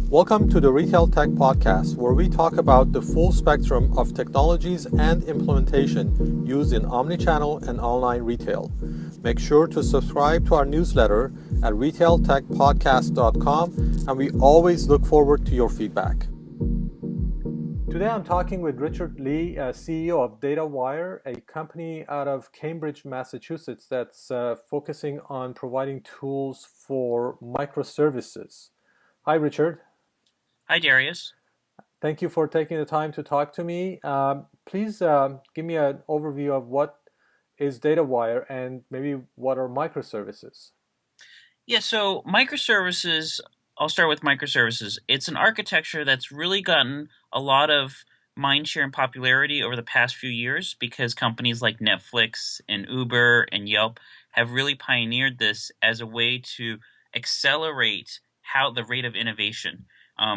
Welcome to the Retail Tech Podcast, where we talk about the full spectrum of technologies and implementation used in omni-channel and online retail. Make sure to subscribe to our newsletter at retailtechpodcast.com, and we always look forward to your feedback. Today I'm talking with Richard Lee, CEO of Datawire, a company out of Cambridge, Massachusetts that's focusing on providing tools for microservices. Hi, Richard. Hi, Darius. Thank you for taking the time to talk to me. Please give me an overview of what is Datawire and maybe what are microservices. Yeah, so microservices, I'll start with microservices. It's an architecture that's really gotten a lot of mindshare and popularity over the past few years because companies like Netflix and Uber and Yelp have really pioneered this as a way to accelerate the rate of innovation.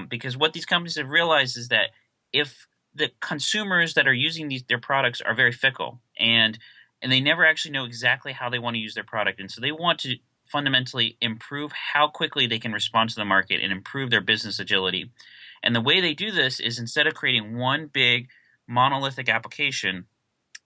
Because what these companies have realized is that if the consumers that are using their products are very fickle and they never actually know exactly how they want to use their product, and so they want to fundamentally improve how quickly they can respond to the market and improve their business agility. And the way they do this is instead of creating one big monolithic application,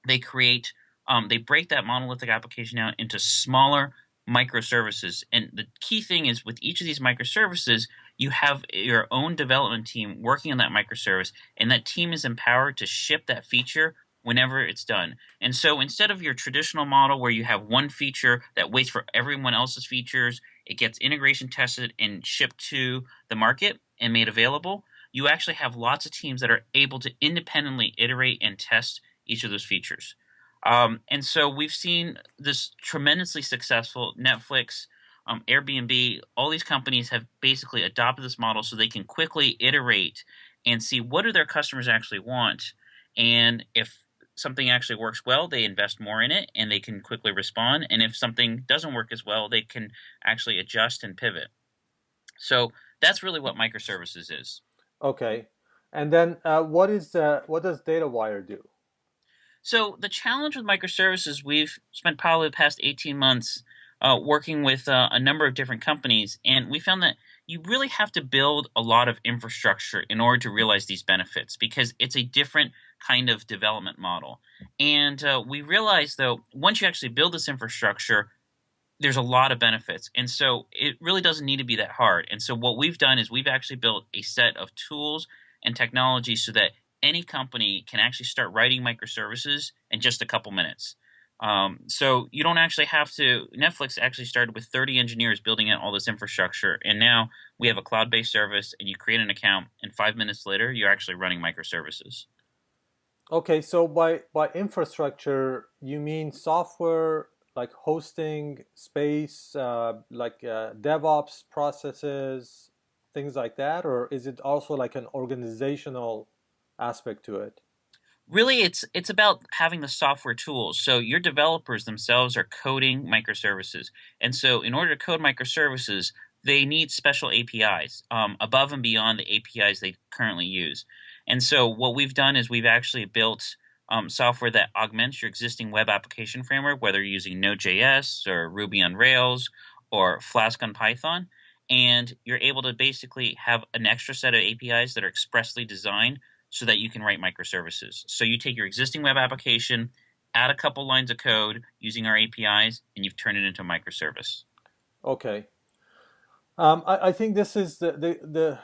they break that monolithic application out into smaller microservices. And the key thing is with each of these microservices, you have your own development team working on that microservice, and that team is empowered to ship that feature whenever it's done. And so instead of your traditional model where you have one feature that waits for everyone else's features, it gets integration tested and shipped to the market and made available, you actually have lots of teams that are able to independently iterate and test each of those features. And so we've seen this tremendously successful. Netflix, Airbnb, all these companies have basically adopted this model so they can quickly iterate and see what do their customers actually want. And if something actually works well, they invest more in it and they can quickly respond. And if something doesn't work as well, they can actually adjust and pivot. So that's really what microservices is. Okay. And then what does Datawire do? So the challenge with microservices, we've spent probably the past 18 months working with a number of different companies, and we found that you really have to build a lot of infrastructure in order to realize these benefits because it's a different kind of development model. And we realized, though, once you actually build this infrastructure, there's a lot of benefits. And so it really doesn't need to be that hard. And so what we've done is we've actually built a set of tools and technology so that any company can actually start writing microservices in just a couple minutes. So you don't actually have to. Netflix actually started with 30 engineers building out all this infrastructure, and now we have a cloud-based service, and you create an account, and 5 minutes later, you're actually running microservices. Okay, so by infrastructure, you mean software like hosting, space, DevOps processes, things like that, or is it also like an organizational aspect to it? Really, it's about having the software tools. So your developers themselves are coding microservices, and so in order to code microservices, they need special APIs above and beyond the APIs they currently use. And so what we've done is we've actually built software that augments your existing web application framework, whether you're using Node.js or Ruby on Rails or Flask on Python, and you're able to basically have an extra set of APIs that are expressly designed so that you can write microservices. So you take your existing web application, add a couple lines of code using our APIs, and you've turned it into a microservice. Okay. I think this is the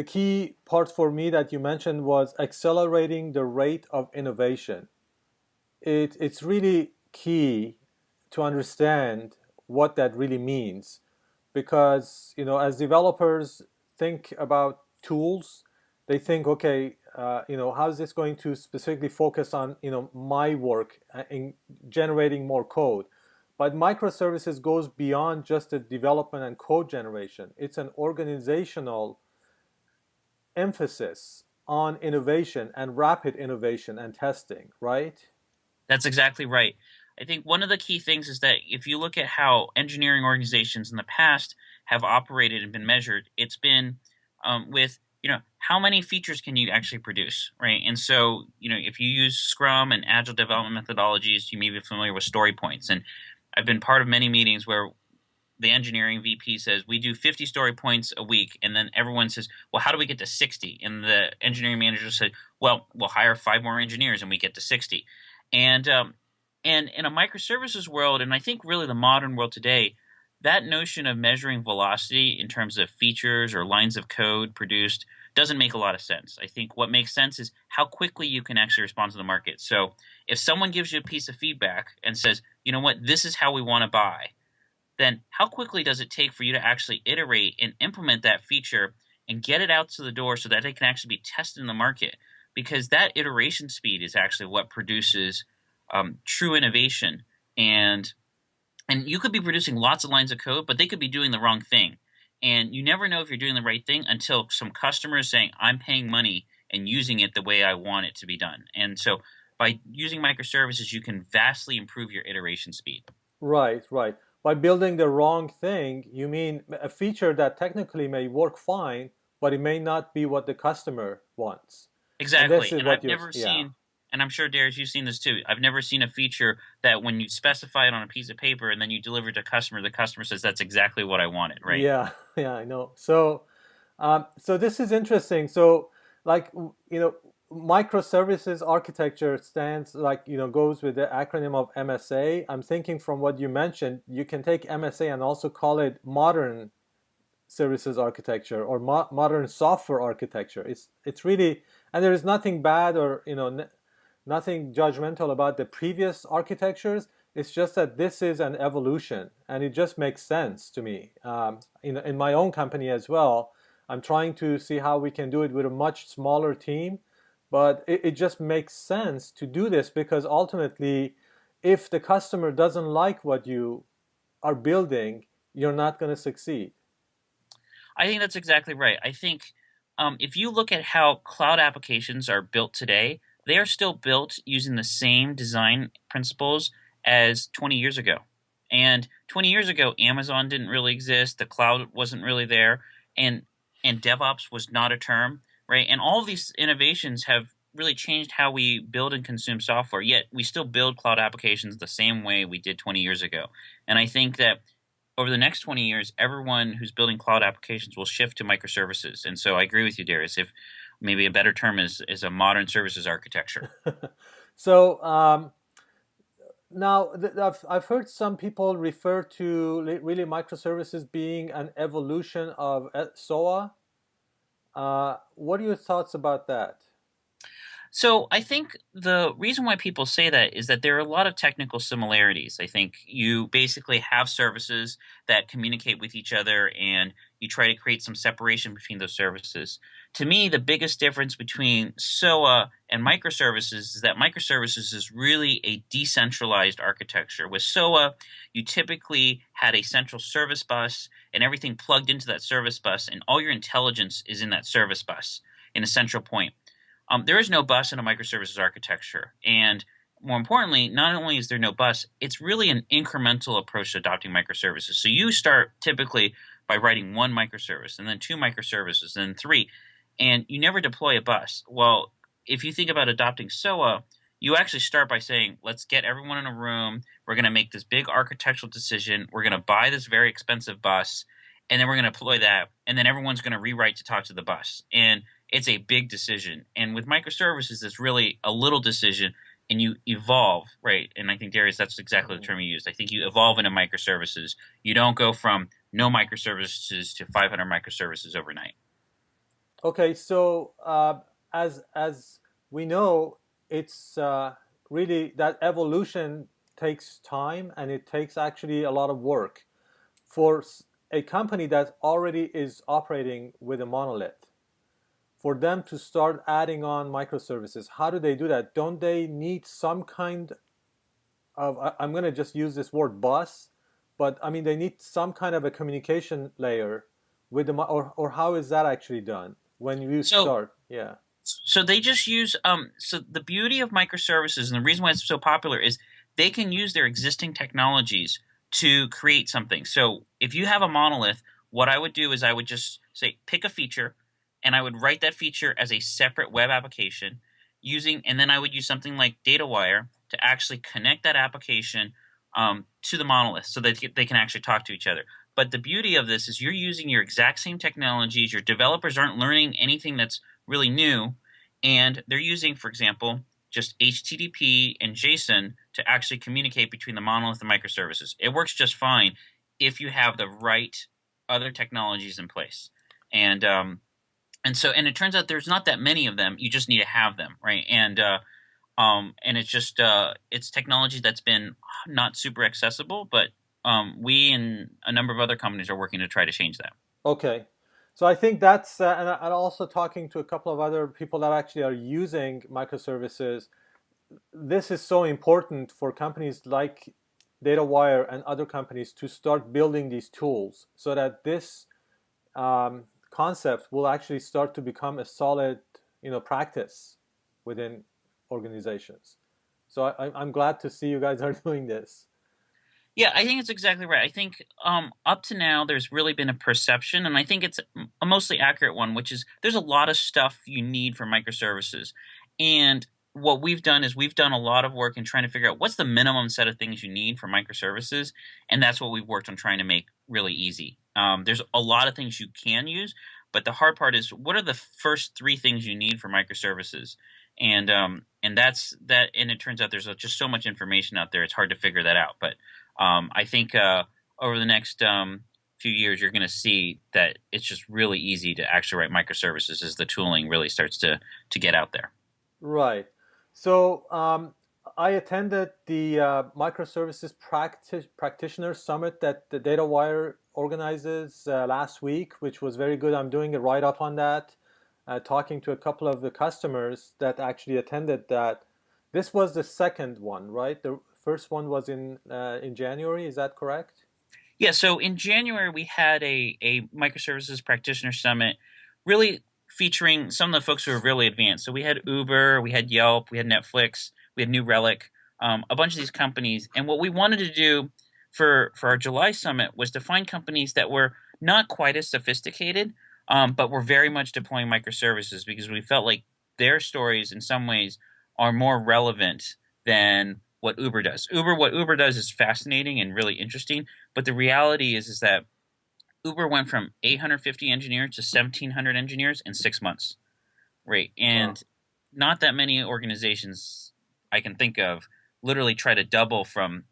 key part for me that you mentioned was accelerating the rate of innovation. It's really key to understand what that really means because, as developers think about tools, they think, okay, how is this going to specifically focus on, my work in generating more code? But microservices goes beyond just the development and code generation. It's an organizational emphasis on innovation and rapid innovation and testing, right? That's exactly right. I think one of the key things is that if you look at how engineering organizations in the past have operated and been measured, it's been with how many features can you actually produce, right? And so if you use Scrum and Agile development methodologies, you may be familiar with story points. And I've been part of many meetings where the engineering VP says we do 50 story points a week, and then everyone says, well, how do we get to 60? And the engineering manager said, well, we'll hire 5 more engineers and we get to 60. And in a microservices world, and I think really the modern world today, that notion of measuring velocity in terms of features or lines of code produced doesn't make a lot of sense. I think what makes sense is how quickly you can actually respond to the market. So if someone gives you a piece of feedback and says, you know what, this is how we want to buy, then how quickly does it take for you to actually iterate and implement that feature and get it out to the door so that it can actually be tested in the market? Because that iteration speed is actually what produces true innovation. And you could be producing lots of lines of code, but they could be doing the wrong thing. And you never know if you're doing the right thing until some customer is saying, I'm paying money and using it the way I want it to be done. And so by using microservices, you can vastly improve your iteration speed. Right, right. By building the wrong thing, you mean a feature that technically may work fine, but it may not be what the customer wants. And this Exactly. is And what I've you're, never yeah. seen, and I'm sure, Darius, you've seen this too. I've never seen a feature that when you specify it on a piece of paper and then you deliver it to a customer, the customer says, that's exactly what I wanted, right? Yeah, yeah, I know. So this is interesting. So, like, microservices architecture stands like, goes with the acronym of MSA. I'm thinking from what you mentioned, you can take MSA and also call it modern services architecture or modern software architecture. It's really, and there is nothing bad or nothing judgmental about the previous architectures. It's just that this is an evolution, and it just makes sense to me. In my own company as well, I'm trying to see how we can do it with a much smaller team, but it just makes sense to do this because ultimately, if the customer doesn't like what you are building, you're not going to succeed. I think that's exactly right. I think if you look at how cloud applications are built today, they are still built using the same design principles as 20 years ago. And 20 years ago, Amazon didn't really exist, the cloud wasn't really there, and DevOps was not a term, right? And all of these innovations have really changed how we build and consume software. Yet we still build cloud applications the same way we did 20 years ago. And I think that over the next 20 years, everyone who's building cloud applications will shift to microservices. And so I agree with you, Darius. If maybe a better term is a modern services architecture. So now I've heard some people refer to really microservices being an evolution of SOA. What are your thoughts about that? So I think the reason why people say that is that there are a lot of technical similarities. I think you basically have services that communicate with each other and you try to create some separation between those services. To me, the biggest difference between SOA and microservices is that microservices is really a decentralized architecture. With SOA, you typically had a central service bus and everything plugged into that service bus, and all your intelligence is in that service bus in a central point. There is no bus in a microservices architecture. And more importantly, not only is there no bus, it's really an incremental approach to adopting microservices. So you start typically by writing one microservice, and then two microservices, and then three, and you never deploy a bus. Well, if you think about adopting SOA, you actually start by saying, let's get everyone in a room. We're going to make this big architectural decision. We're going to buy this very expensive bus, and then we're going to deploy that. And then everyone's going to rewrite to talk to the bus. And it's a big decision. And with microservices, it's really a little decision and you evolve, right? And I think, Darius, that's exactly the term you used. I think you evolve into microservices. You don't go from no microservices to 500 microservices overnight. Okay, so as we know, it's really that evolution takes time and it takes actually a lot of work for a company that already is operating with a monolith. For them to start adding on microservices, how do they do that? Don't they need some kind of, I'm going to just use this word bus, but I mean, they need some kind of a communication layer with the, or how is that actually done when you So start? Yeah. So they just use so the beauty of microservices and the reason why it's so popular is they can use their existing technologies to create something. So if you have a monolith, what I would do is I would just say pick a feature and I would write that feature as a separate web application using and then I would use something like Datawire to actually connect that application to the monolith so that they can actually talk to each other. But the beauty of this is you're using your exact same technologies. Your developers aren't learning anything that's really new, and they're using, for example, just HTTP and JSON to actually communicate between the monolith and microservices. It works just fine if you have the right other technologies in place. And and it turns out there's not that many of them. You just need to have them, right? And it's just it's technology that's been not super accessible, but we and a number of other companies are working to try to change that. Okay. So I think that's, and also talking to a couple of other people that actually are using microservices, this is so important for companies like Datawire and other companies to start building these tools so that this concept will actually start to become a solid, practice within organizations. So I'm glad to see you guys are doing this. Yeah, I think it's exactly right. I think up to now there's really been a perception, and I think it's a mostly accurate one, which is there's a lot of stuff you need for microservices. And what we've done is we've done a lot of work in trying to figure out what's the minimum set of things you need for microservices, and that's what we've worked on trying to make really easy. There's a lot of things you can use, but the hard part is what are the first three things you need for microservices? And that's that. And it turns out there's just so much information out there; it's hard to figure that out. But I think over the next few years, you're going to see that it's just really easy to actually write microservices as the tooling really starts to get out there. Right. So I attended the Microservices Practitioner Summit that the Datawire organizes last week, which was very good. I'm doing a write-up on that, talking to a couple of the customers that actually attended that. This was the second one, right? The first one was in January. Is that correct? Yeah, so in January, we had a Microservices Practitioner Summit really featuring some of the folks who are really advanced. So we had Uber, we had Yelp, we had Netflix, we had New Relic, a bunch of these companies. And what we wanted to do for our July summit was to find companies that were not quite as sophisticated, but were very much deploying microservices because we felt like their stories in some ways are more relevant than what Uber does. What Uber does is fascinating and really interesting, but the reality is that Uber went from 850 engineers to 1,700 engineers in 6 months, right? Wow. And not that many organizations I can think of literally try to double from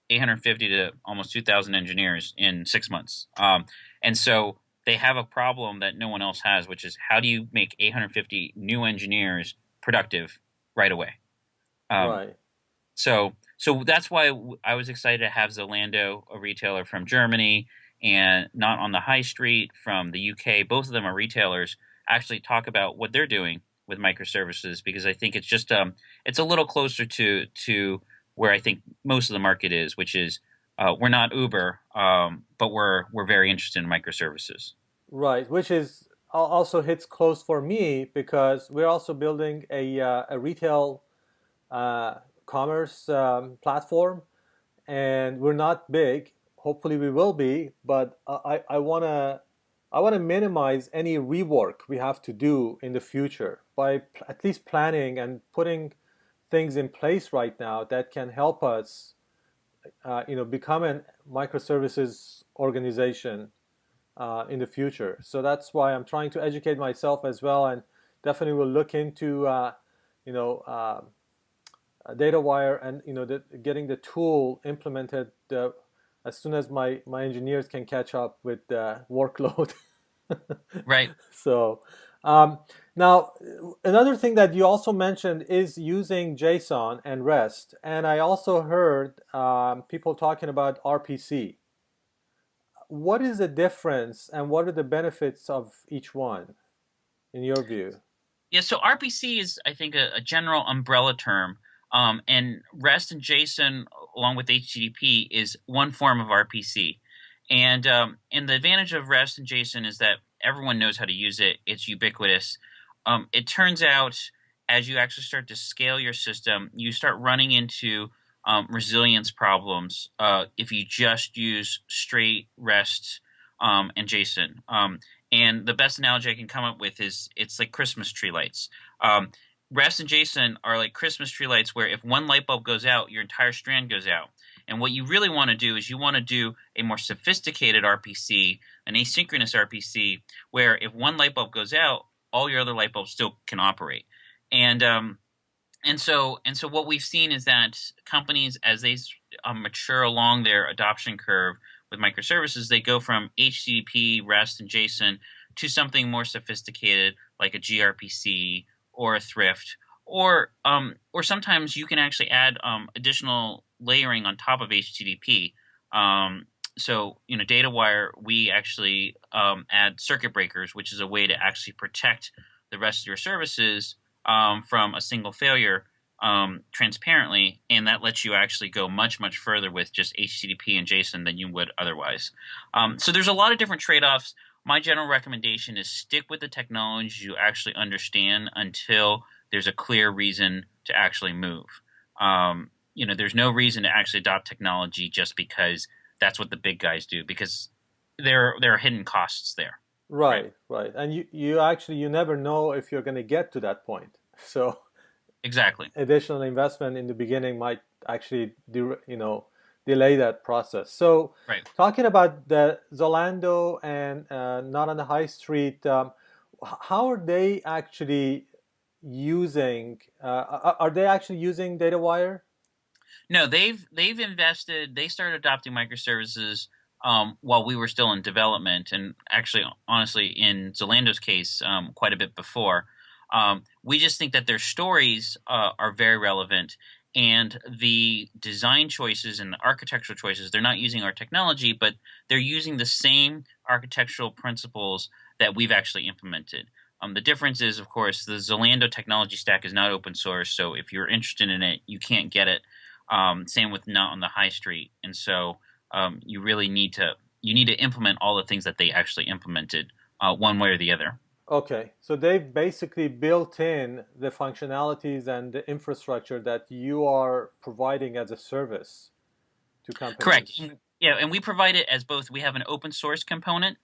850 to almost 2,000 engineers in 6 months. And so they have a problem that no one else has, which is how do you make 850 new engineers productive right away? Um, Right. so that's why I was excited to have Zalando, a retailer from Germany, and Not on the High Street from the UK. Both of them are retailers. Actually, talk about what they're doing with microservices because I think it's just it's a little closer to where I think most of the market is, which is we're not Uber, but we're very interested in microservices. Right. Which is also hits close for me because we're also building a retail uh, commerce platform, and we're not big. Hopefully, we will be, but I want to minimize any rework we have to do in the future by at least planning and putting things in place right now that can help us, become a microservices organization in the future. So that's why I'm trying to educate myself as well, and definitely will look into, you know, uh, Datawire and getting the tool implemented as soon as my engineers can catch up with the workload. Right. So um, now another thing that you also mentioned is using JSON and REST, and I also heard people talking about RPC. What is the difference, and what are the benefits of each one, in your view? Yeah, so RPC is, I think, a general umbrella term, and REST and JSON, along with HTTP, is one form of RPC. And the advantage of REST and JSON is that everyone knows how to use it. It's ubiquitous. It turns out, as you actually start to scale your system, you start running into resilience problems if you just use straight REST and JSON. And the best analogy I can come up with is it's like Christmas tree lights. REST and JSON are like Christmas tree lights where if one light bulb goes out, your entire strand goes out. And what you really want to do is you want to do a more sophisticated RPC, an asynchronous RPC, where if one light bulb goes out, all your other light bulbs still can operate. And and so what we've seen is that companies, as they mature along their adoption curve with microservices, they go from HTTP, REST, and JSON to something more sophisticated like a gRPC or a Thrift, or sometimes you can actually add additional layering on top of HTTP. So, Datawire, we actually add circuit breakers, which is a way to actually protect the rest of your services from a single failure transparently, and that lets you actually go much, much further with just HTTP and JSON than you would otherwise. So there's a lot of different trade-offs. My general recommendation is stick with the technology you actually understand until there's a clear reason to actually move. There's no reason to actually adopt technology just because that's what the big guys do, because there are hidden costs there, right? Right, right. And you never know if you're going to get to that point. So Exactly. additional investment in the beginning might actually delay that process. So Right. talking about the Zalando and not on the high street, how are they actually using? Are they actually using Datawire? No, they've invested. They started adopting microservices while we were still in development, and actually, honestly, in Zalando's case, quite a bit before. We just think that their stories are very relevant, and the design choices and the architectural choices. They're not using our technology, but they're using the same architectural principles that we've actually implemented. The difference is, of course, the Zalando technology stack is not open source, so if you're interested in it, you can't get it. Same with not on the high street, and so you really need to implement all the things that they actually implemented, one way or the other. Okay, so they've basically built in the functionalities and the infrastructure that you are providing as a service to Correct. companies. Yeah, and we provide it as both. We have an open source component,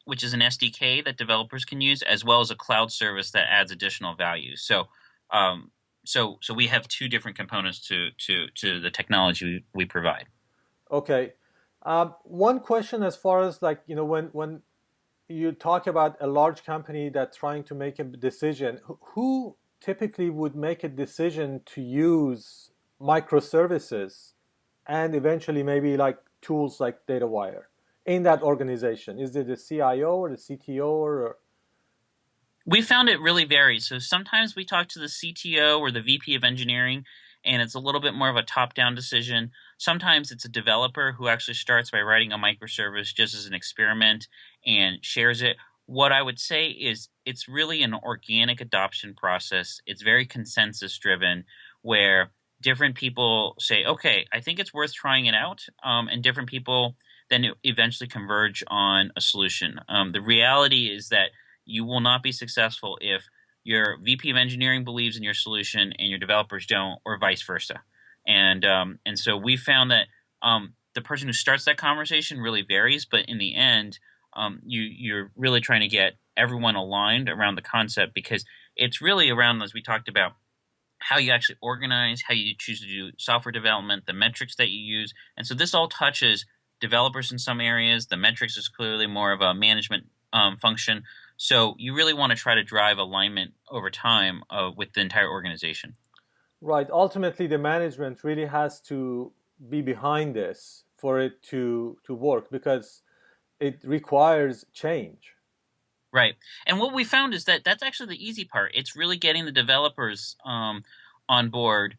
which is an SDK that developers can use, as well as a cloud service that adds additional value. So we have two different components to the technology we provide. Okay. One question as far as like, when you talk about a large company that's trying to make a decision, who typically would make a decision to use microservices and eventually maybe like tools like Datawire in that organization? Is it the CIO or the CTO or We found it really varies. So sometimes we talk to the CTO or the VP of engineering, and it's a little bit more of a top-down decision. Sometimes it's a developer who actually starts by writing a microservice just as an experiment and shares it. What I would say is it's really an organic adoption process. It's very consensus driven, where different people say, okay, I think it's worth trying it out, and different people then eventually converge on a solution. The reality is that you will not be successful if your VP of engineering believes in your solution and your developers don't, or vice versa. And so we found that the person who starts that conversation really varies, but in the end, you're really trying to get everyone aligned around the concept, because it's really around, as we talked about, how you actually organize, how you choose to do software development, the metrics that you use. And so this all touches developers in some areas. The metrics is clearly more of a management function. So you really want to try to drive alignment over time with the entire organization. right? Ultimately, the management really has to be behind this for it to work because it requires change. Right. And what we found is that that's actually the easy part. It's really getting the developers on board,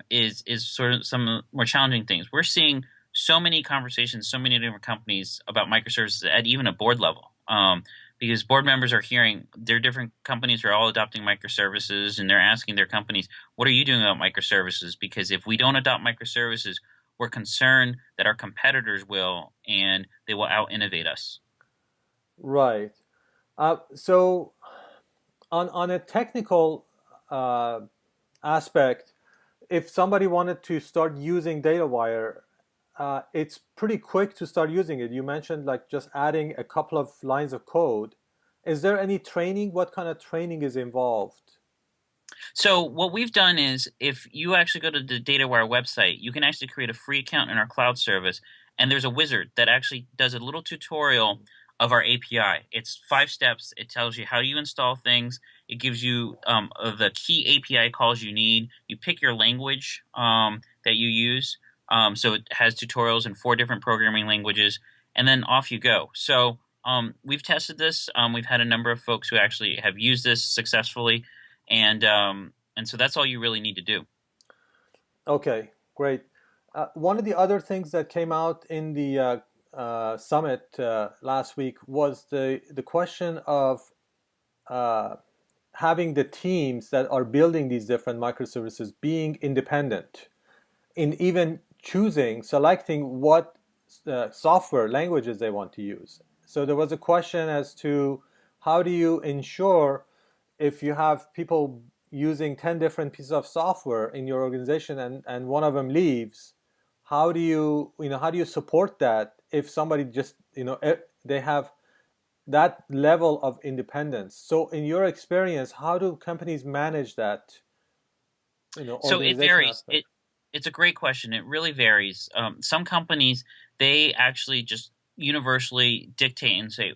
is sort of some more challenging things. We're seeing so many conversations, so many different companies about microservices at even a board level. Because board members are hearing their different companies are all adopting microservices, and they're asking their companies, what are you doing about microservices? Because if we don't adopt microservices, we're concerned that our competitors will, and they will out innovate us. Right. So on a technical uh, aspect, if somebody wanted to start using Datawire, it's pretty quick to start using it. You mentioned like just adding a couple of lines of code. Is there any training? What kind of training is involved? So what we've done is if you actually go to the Datawire website, you can actually create a free account in our cloud service, and there's a wizard that actually does a little tutorial of our API. It's 5 steps. It tells you how you install things. It gives you the key API calls you need. You pick your language that you use. So it has tutorials in 4 different programming languages, and then off you go. So we've tested this. We've had a number of folks who actually have used this successfully, and so that's all you really need to do. Okay, great. One of the other things that came out in the summit last week was the question of uh, having the teams that are building these different microservices being independent in even selecting what software languages they want to use. So there was a question as to how do you ensure if you have people using 10 different pieces of software in your organization and one of them leaves, how do you support that if somebody just, they have that level of independence. So in your experience, how do companies manage that, So it organization varies. aspect? It's a great question. It really varies. Some companies, they actually just universally dictate and say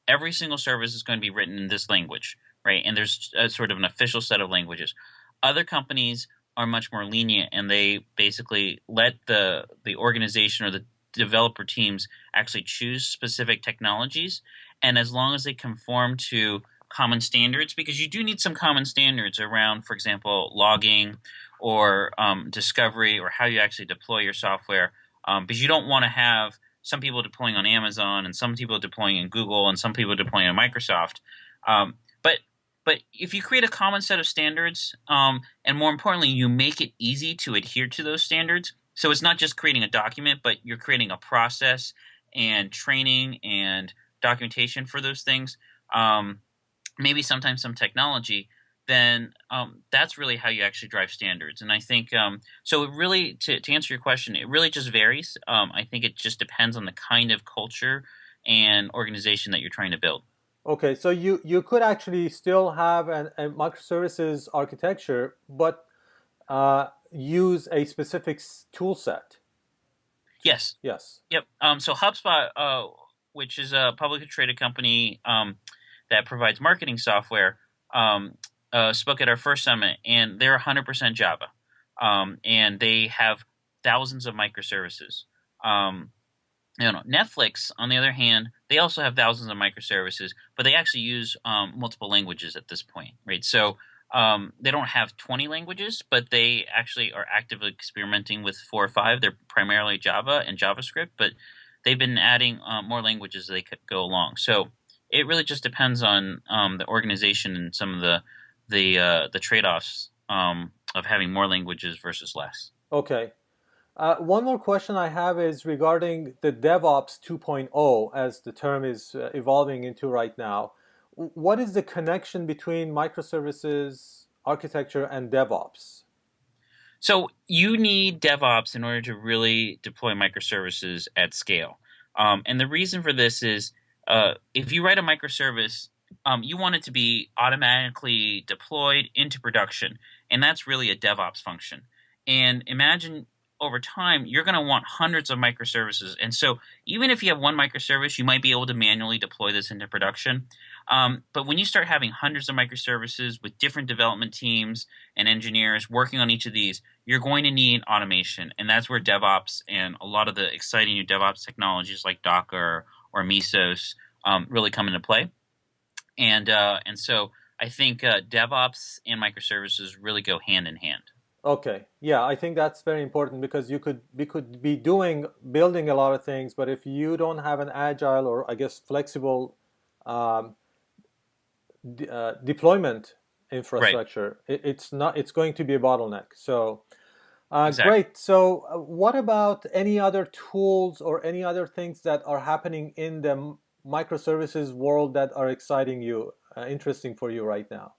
every single service is going to be written in this language, right? And there's a sort of an official set of languages. Other companies are much more lenient, and they basically let the organization or the developer teams actually choose specific technologies, and as long as they conform to common standards, because you do need some common standards around, for example, logging or discovery or how you actually deploy your software, because you don't want to have some people deploying on Amazon and some people deploying in Google and some people deploying on Microsoft. Um, but but if you create a common set of standards, and more importantly, you make it easy to adhere to those standards. So it's not just creating a document, but you're creating a process and training and documentation for those things. Um, Maybe sometimes some technology, then that's really how you actually drive standards. And I think so. It really, to answer your question, it really just varies. I think it just depends on the kind of culture and organization that you're trying to build. Okay, so you could actually still have a microservices architecture, but use a specific tool set. Yes. Yes. Yep. So HubSpot, which is a publicly traded company that provides marketing software, spoke at our first summit, and they're 100% Java, and they have thousands of microservices. Um, Netflix, on the other hand, they also have thousands of microservices, but they actually use multiple languages at this point, right? So they don't have 20 languages, but they actually are actively experimenting with 4 or 5. They're primarily Java and JavaScript, but they've been adding more languages as they could go along. So it really just depends on the organization and some of the trade-offs of having more languages versus less. Okay. One more question I have is regarding the DevOps 2.0, as the term is evolving into right now. What is the connection between microservices architecture and DevOps? So you need DevOps in order to really deploy microservices at scale. And the reason for this is if you write a microservice, you want it to be automatically deployed into production. And that's really a DevOps function. And imagine over time, you're going to want hundreds of microservices. And so even if you have one microservice, you might be able to manually deploy this into production. But when you start having hundreds of microservices with different development teams and engineers working on each of these, you're going to need automation. And that's where DevOps and a lot of the exciting new DevOps technologies like Docker or Mesos really come into play. And so I think DevOps and microservices really go hand in hand. Okay, yeah, I think that's very important because we could be building a lot of things, but if you don't have an agile or I guess flexible um, deployment Right. infrastructure, it's going to be a bottleneck. So Exactly. great. So what about any other tools or any other things that are happening in the microservices world that are exciting you, interesting for you right now?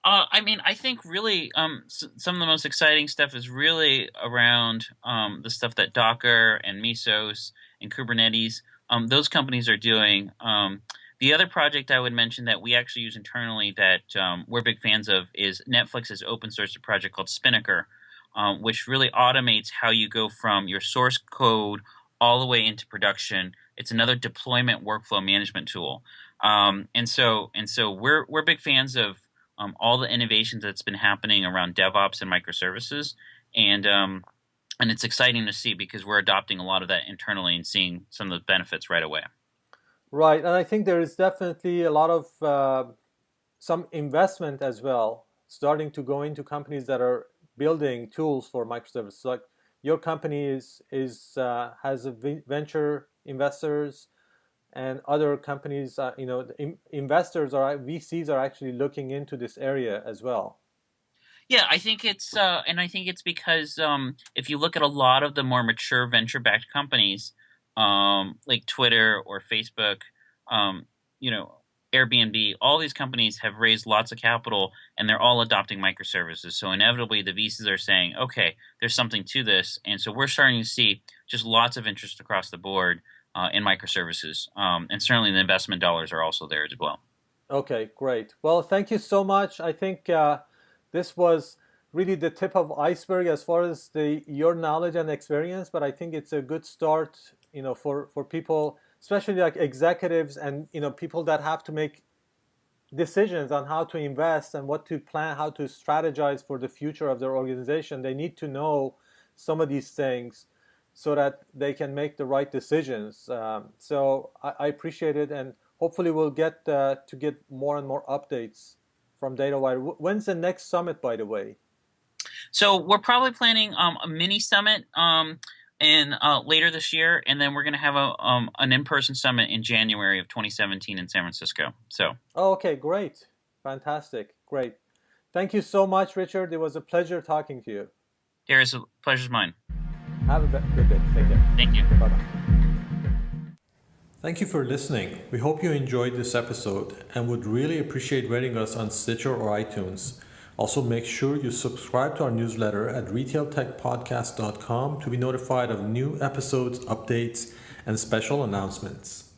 I mean, I think really some of the most exciting stuff is really around the stuff that Docker and Mesos and Kubernetes, those companies are doing. The other project I would mention that we actually use internally that we're big fans of is Netflix has open sourced a project called Spinnaker, which really automates how you go from your source code all the way into production. It's another deployment workflow management tool, and so we're big fans of all the innovations that's been happening around DevOps and microservices, and it's exciting to see because we're adopting a lot of that internally and seeing some of the benefits right away. Right, and I think there is definitely a lot of some investment as well, starting to go into companies that are building tools for microservices. Like your company is has a venture investors, and other companies, the investors or VCs are actually looking into this area as well. Yeah, I think it's because if you look at a lot of the more mature venture-backed companies, like Twitter or Facebook, um, you know, Airbnb, all these companies have raised lots of capital and they're all adopting microservices. So inevitably, the VCs are saying, okay, there's something to this, and so we're starting to see just lots of interest across the board in microservices, and certainly the investment dollars are also there as well. Okay, great. Well, thank you so much. I think this was really the tip of iceberg as far as the your knowledge and experience, but I think it's a good start, for people, especially like executives and people that have to make decisions on how to invest and what to plan, how to strategize for the future of their organization. They need to know some of these things so that they can make the right decisions. So I appreciate it, and hopefully we'll get to get more and more updates from Datawire. When's the next summit, by the way? So we're probably planning a mini summit in later this year, and then we're going to have an in-person summit in January of 2017 in San Francisco. So, Oh, okay, great. Fantastic. Great. Thank you so much, Richard. It was a pleasure talking to you. Darius, pleasure's mine. Have a good day. Take care. Thank you. Bye bye. Thank you for listening. We hope you enjoyed this episode and would really appreciate rating us on Stitcher or iTunes. Also, make sure you subscribe to our newsletter at retailtechpodcast.com to be notified of new episodes, updates, and special announcements.